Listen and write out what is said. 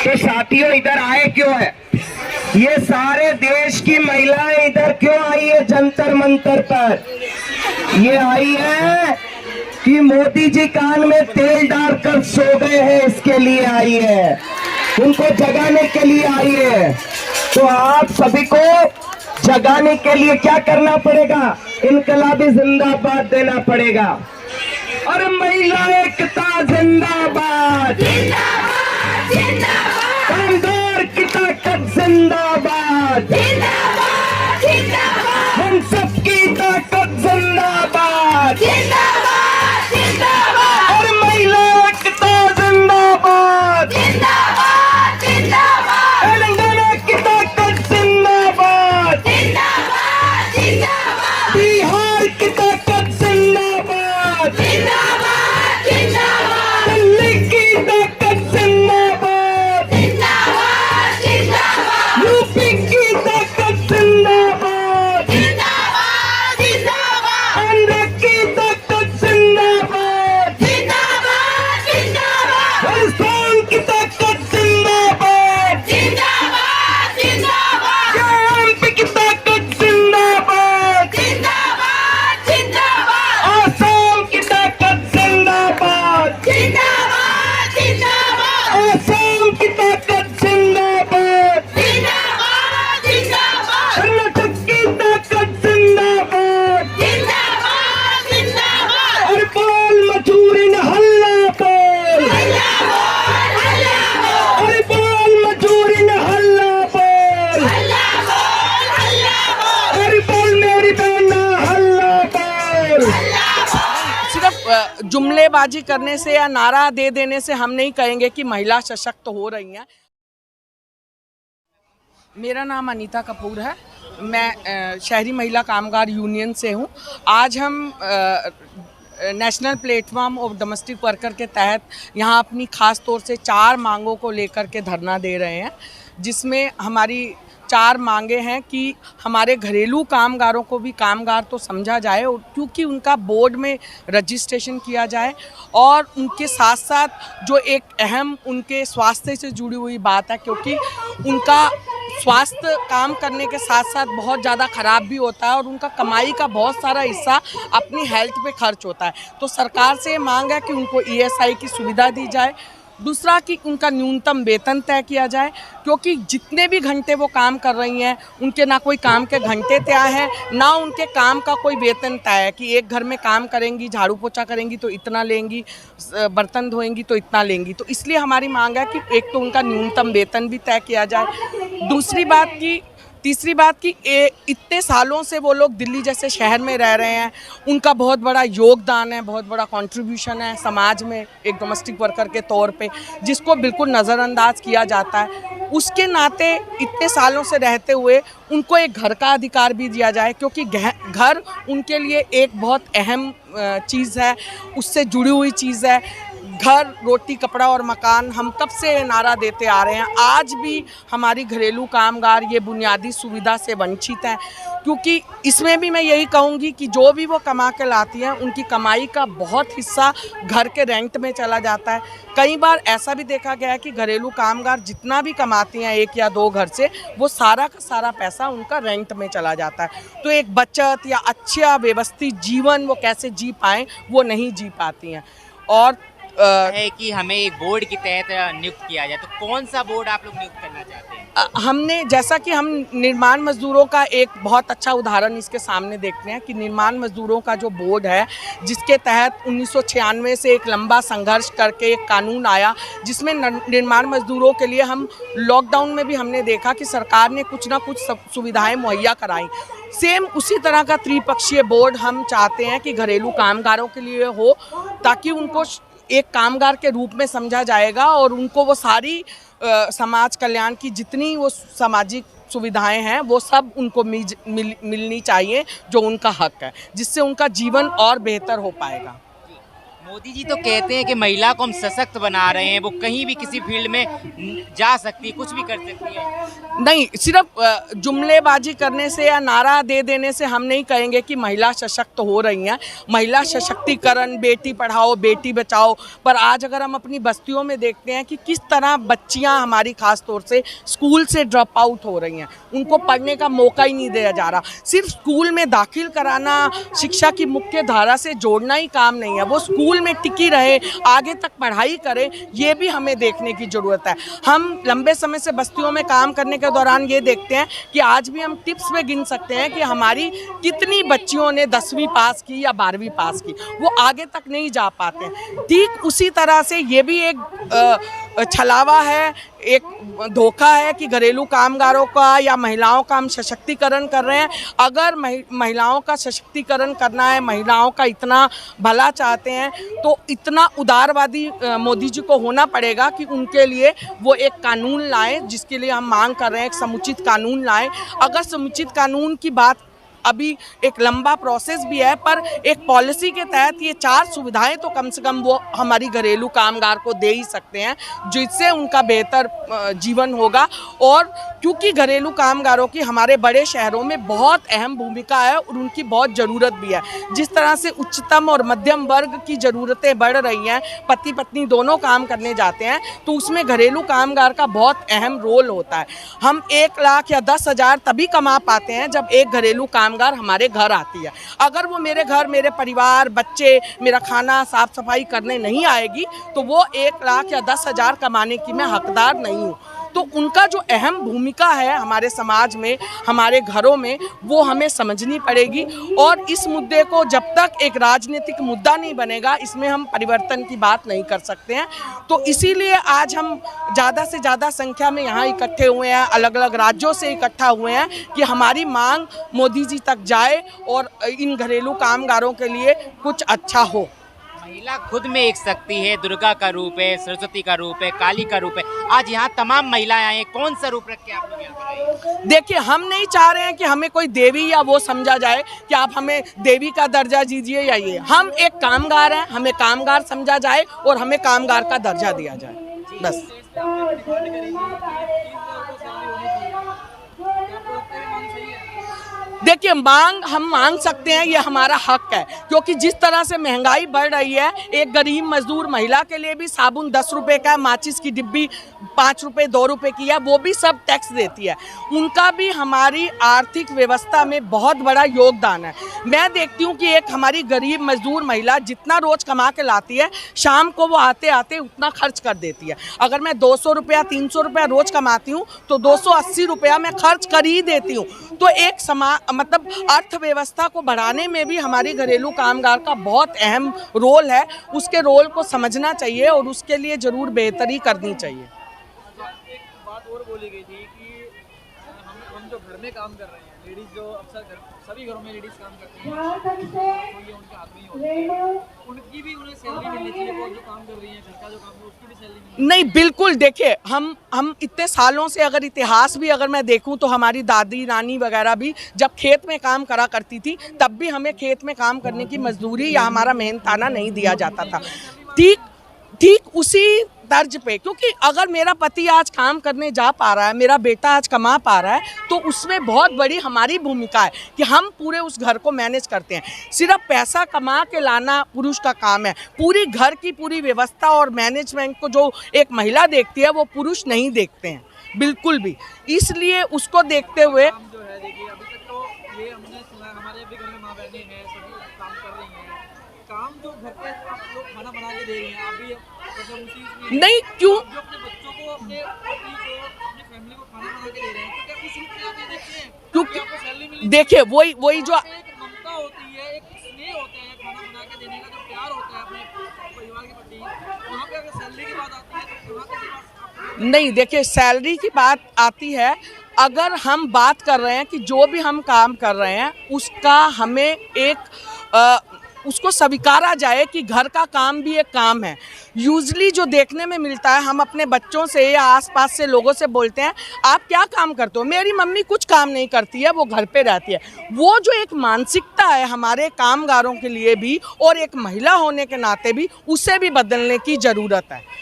तो साथियों इधर आए क्यों है? ये सारे देश की महिलाएं इधर क्यों आई है जंतर मंतर पर? ये आई है कि मोदी जी कान में तेल डालकर सो गए हैं, इसके लिए आई है, उनको जगाने के लिए आई है। तो आप सभी को जगाने के लिए क्या करना पड़ेगा? इनकलाबी जिंदाबाद देना पड़ेगा। और महिला एकता जिंदाबाद, कामगार की ताकत जिंदाबाद, हम सबकी ताकत जिंदाबाद, और महिला एकता जिंदाबाद, तेलंगाना की ताकत जिंदाबाद, बिहार की ताकत जिंदाबाद, दिल्ली की ताकत जिंदाबाद, यूपी की ताकत जिंदाबाद, आंध्र की ताकत जिंदाबाद, राजस्थान की ताकत जिंदाबाद, एमपी की ताकत जिंदाबाद, आसाम की ताकत जिंदाबाद, आसाम की ताकत जिंदाबाद, कर्नाटक की ताकत जिंदाबाद, और बोल मजूरिन हल्ला बोल, और बोल मजूरिन हल्ला बोल, और बोल मेरी बहना हल्ला बोल। सिर्फ जुमलेबाजी करने से या नारा दे देने से हम नहीं कहेंगे कि महिला सशक्त हो रही हैं। मेरा नाम अनीता कपूर है, मैं शहरी महिला कामगार यूनियन से हूँ। आज हम national platform of domestic worker के तहत यहाँ अपनी ख़ास तौर से 4 मांगों को लेकर के धरना दे रहे हैं, जिसमें हमारी 4 मांगे हैं कि हमारे घरेलू कामगारों को भी कामगार तो समझा जाए, क्योंकि उनका बोर्ड में रजिस्ट्रेशन किया जाए, और उनके साथ साथ जो एक अहम उनके स्वास्थ्य से जुड़ी हुई बात है, क्योंकि उनका स्वास्थ्य काम करने के साथ साथ बहुत ज़्यादा ख़राब भी होता है और उनका कमाई का बहुत सारा हिस्सा अपनी हेल्थ पे खर्च होता है। तो सरकार से मांग है कि उनको ESI की सुविधा दी जाए। दूसरा कि उनका न्यूनतम वेतन तय किया जाए, क्योंकि जितने भी घंटे वो काम कर रही हैं उनके ना कोई काम के घंटे तय हैं, ना उनके काम का कोई वेतन तय है कि एक घर में काम करेंगी, झाड़ू पोछा करेंगी तो इतना लेंगी, बर्तन धोएंगी तो इतना लेंगी। तो इसलिए हमारी मांग है कि एक तो उनका न्यूनतम वेतन भी तय किया जाए। तीसरी बात कि इतने सालों से वो लोग दिल्ली जैसे शहर में रह रहे हैं, उनका बहुत बड़ा योगदान है, बहुत बड़ा कंट्रीब्यूशन है समाज में एक डोमेस्टिक वर्कर के तौर पे, जिसको बिल्कुल नज़रअंदाज किया जाता है। उसके नाते इतने सालों से रहते हुए उनको एक घर का अधिकार भी दिया जाए, क्योंकि घर उनके लिए एक बहुत अहम चीज़ है, उससे जुड़ी हुई चीज़ है। घर, रोटी, कपड़ा और मकान, हम कब से नारा देते आ रहे हैं। आज भी हमारी घरेलू कामगार ये बुनियादी सुविधा से वंचित हैं, क्योंकि इसमें भी मैं यही कहूँगी कि जो भी वो कमा के लाती हैं उनकी कमाई का बहुत हिस्सा घर के रेंट में चला जाता है। कई बार ऐसा भी देखा गया है कि घरेलू कामगार जितना भी कमाती हैं 1 या 2 घर से, वो सारा का सारा पैसा उनका रेंट में चला जाता है। तो एक बचत या अच्छा व्यवस्थित जीवन वो कैसे जी पाएँ, वो नहीं जी पाती हैं। और है कि हमें एक बोर्ड के तहत नियुक्त किया जाए, तो कौन सा बोर्ड आप लोग नियुक्त करना चाहते हैं? हमने, जैसा कि हम निर्माण मजदूरों का एक बहुत अच्छा उदाहरण इसके सामने देखते हैं कि निर्माण मजदूरों का जो बोर्ड है, जिसके तहत 1996 से एक लंबा संघर्ष करके एक कानून आया, जिसमें निर्माण मजदूरों के लिए हम लॉकडाउन में भी हमने देखा कि सरकार ने कुछ ना कुछ सुविधाएं मुहैया कराई। सेम उसी तरह का त्रिपक्षीय बोर्ड हम चाहते हैं कि घरेलू कामगारों के लिए हो, ताकि उनको एक कामगार के रूप में समझा जाएगा और उनको वो सारी समाज कल्याण की जितनी वो सामाजिक सुविधाएं हैं वो सब उनको मिलनी चाहिए, जो उनका हक है, जिससे उनका जीवन और बेहतर हो पाएगा। मोदी जी तो कहते हैं कि महिला को हम सशक्त बना रहे हैं, वो कहीं भी किसी फील्ड में जा सकती है, कुछ भी कर सकती है। नहीं, सिर्फ जुमलेबाजी करने से या नारा दे देने से हम नहीं कहेंगे कि महिला सशक्त हो रही हैं। महिला सशक्तिकरण, बेटी पढ़ाओ बेटी बचाओ, पर आज अगर हम अपनी बस्तियों में देखते हैं कि किस तरह बच्चियां हमारी खास तौर से स्कूल से ड्रॉप आउट हो रही हैं, उनको पढ़ने का मौका ही नहीं दिया जा रहा। सिर्फ स्कूल में दाखिल कराना शिक्षा की मुख्य धारा से जोड़ना ही काम नहीं है, वो स्कूल में टिकी रहे, आगे तक पढ़ाई करे, ये भी हमें देखने की ज़रूरत है। हम लंबे समय से बस्तियों में काम करने के दौरान ये देखते हैं कि आज भी हम टिप्स में गिन सकते हैं कि हमारी कितनी बच्चियों ने 10वीं पास की या 12वीं पास की, वो आगे तक नहीं जा पाते हैं। ठीक उसी तरह से ये भी एक छलावा है, एक धोखा है कि घरेलू कामगारों का या महिलाओं का हम सशक्तिकरण कर रहे हैं। अगर महिलाओं का सशक्तिकरण करना है, महिलाओं का इतना भला चाहते हैं, तो इतना उदारवादी मोदी जी को होना पड़ेगा कि उनके लिए वो एक कानून लाए, जिसके लिए हम मांग कर रहे हैं, एक समुचित कानून लाए। अगर समुचित कानून की बात अभी एक लंबा प्रोसेस भी है, पर एक पॉलिसी के तहत ये 4 सुविधाएं तो कम से कम वो हमारी घरेलू कामगार को दे ही सकते हैं, जिससे उनका बेहतर जीवन होगा। और क्योंकि घरेलू कामगारों की हमारे बड़े शहरों में बहुत अहम भूमिका है और उनकी बहुत ज़रूरत भी है। जिस तरह से उच्चतम और मध्यम वर्ग की ज़रूरतें बढ़ रही हैं, पति पत्नी दोनों काम करने जाते हैं, तो उसमें घरेलू कामगार का बहुत अहम रोल होता है। हम 1 लाख या 10,000 तभी कमा पाते हैं जब एक घरेलू कामगार हमारे घर आती है। अगर वो मेरे घर, मेरे परिवार, बच्चे, मेरा खाना साफ सफाई करने नहीं आएगी, तो वो 1 लाख या 10,000 कमाने की मैं हकदार नहीं हूँ। तो उनका जो अहम भूमिका है हमारे समाज में, हमारे घरों में, वो हमें समझनी पड़ेगी। और इस मुद्दे को जब तक एक राजनीतिक मुद्दा नहीं बनेगा, इसमें हम परिवर्तन की बात नहीं कर सकते हैं। तो इसीलिए आज हम ज़्यादा से ज़्यादा संख्या में यहाँ इकट्ठे हुए हैं, अलग अलग राज्यों से इकट्ठा हुए हैं कि हमारी मांग मोदी जी तक जाए और इन घरेलू कामगारों के लिए कुछ अच्छा हो। महिला खुद में एक शक्ति है, दुर्गा का रूप है, सरस्वती का रूप है, काली का रूप है। आज यहाँ तमाम महिलाएं आई हैं, कौन सा रूप रख के आप लोग यहाँ पर आए हैं? देखिए, हम नहीं चाह रहे हैं कि हमें कोई देवी या वो समझा जाए कि आप हमें देवी का दर्जा दीजिए या ये। हम एक कामगार हैं, हमें कामगार समझा जाए और हमें कामगार का दर्जा दिया जाए, बस। देखिए, हम मांग सकते हैं, ये हमारा हक है, क्योंकि जिस तरह से महंगाई बढ़ रही है, एक गरीब मजदूर महिला के लिए भी साबुन 10 रुपए का, माचिस की डिब्बी 5 रुपए 2 रुपए की है, वो भी सब टैक्स देती है। उनका भी हमारी आर्थिक व्यवस्था में बहुत बड़ा योगदान है। मैं देखती हूँ कि एक हमारी गरीब मजदूर महिला जितना रोज़ कमा के लाती है, शाम को वो आते आते उतना खर्च कर देती है। अगर मैं 200 रुपया 300 रुपया रोज़ कमाती हूँ, तो 280 रुपया मैं खर्च कर ही देती हूँ। तो एक मतलब अर्थव्यवस्था को बढ़ाने में भी हमारी घरेलू कामगार का बहुत अहम रोल है। उसके रोल को समझना चाहिए और उसके लिए ज़रूर बेहतरी करनी चाहिए। एक बात और बोली गई थी कि हम जो घर में काम कर रहे हैं, लेडीज जो अक्सर सभी घरों में लेडीज काम करती हैं, तो ये उनके हाथ में ही होती है, उनकी भी उन्हें सैलरी मिलनी चाहिए। वो जो काम कर रही है, घर का जो काम है, उसकी भी सैलरी मिलनी नहीं, बिल्कुल। देखिए, हम इतने सालों से अगर इतिहास भी अगर मैं देखूं, तो हमारी दादी नानी वगैरह भी जब खेत में काम करा करती थी, तब भी हमें खेत में काम करने की मजदूरी या हमारा मेहनताना नहीं दिया जाता था। ठीक उसी तर्ज पे, क्योंकि अगर मेरा पति आज काम करने जा पा रहा है, मेरा बेटा आज कमा पा रहा है, तो उसमें बहुत बड़ी हमारी भूमिका है कि हम पूरे उस घर को मैनेज करते हैं। सिर्फ पैसा कमा के लाना पुरुष का काम है, पूरी घर की पूरी व्यवस्था और मैनेजमेंट को जो एक महिला देखती है, वो पुरुष नहीं देखते हैं बिल्कुल भी। इसलिए उसको देखते हुए जो है, देखिए अभी तक तो ये हमने सुना, हमारे भी घर में माँ बहनें हैं, सभी काम कर रही हैं। काम जो घर पे आप लोग खाना बना के दे रही हैं, आप भी नहीं, क्यों जो अपने बच्चों को, अपने पति को, अपनी फैमिली को खाना बना के दे रहे हैं, तो क्या कुछ रूप में आप ये देखते हैं? क्योंकि आपको सैलरी मिली, देखिए, वही जो एक ममता होती है, एक स्नेह होता है, खाना बना के देने का जो प्यार होता है अपने परिवार के प्रति, वहाँ पे अगर सैलरी की बात आती है, तो वहाँ पे नहीं। देखिए, सैलरी की बात आती है, अगर हम बात कर रहे हैं कि जो भी हम काम कर रहे हैं, उसका हमें एक उसको स्वीकारा जाए कि घर का काम भी एक काम है। यूजली जो देखने में मिलता है, हम अपने बच्चों से या आसपास से लोगों से बोलते हैं आप क्या काम करते हो, मेरी मम्मी कुछ काम नहीं करती है, वो घर पे रहती है। वो जो एक मानसिकता है हमारे कामगारों के लिए भी और एक महिला होने के नाते भी, उसे भी बदलने की ज़रूरत है।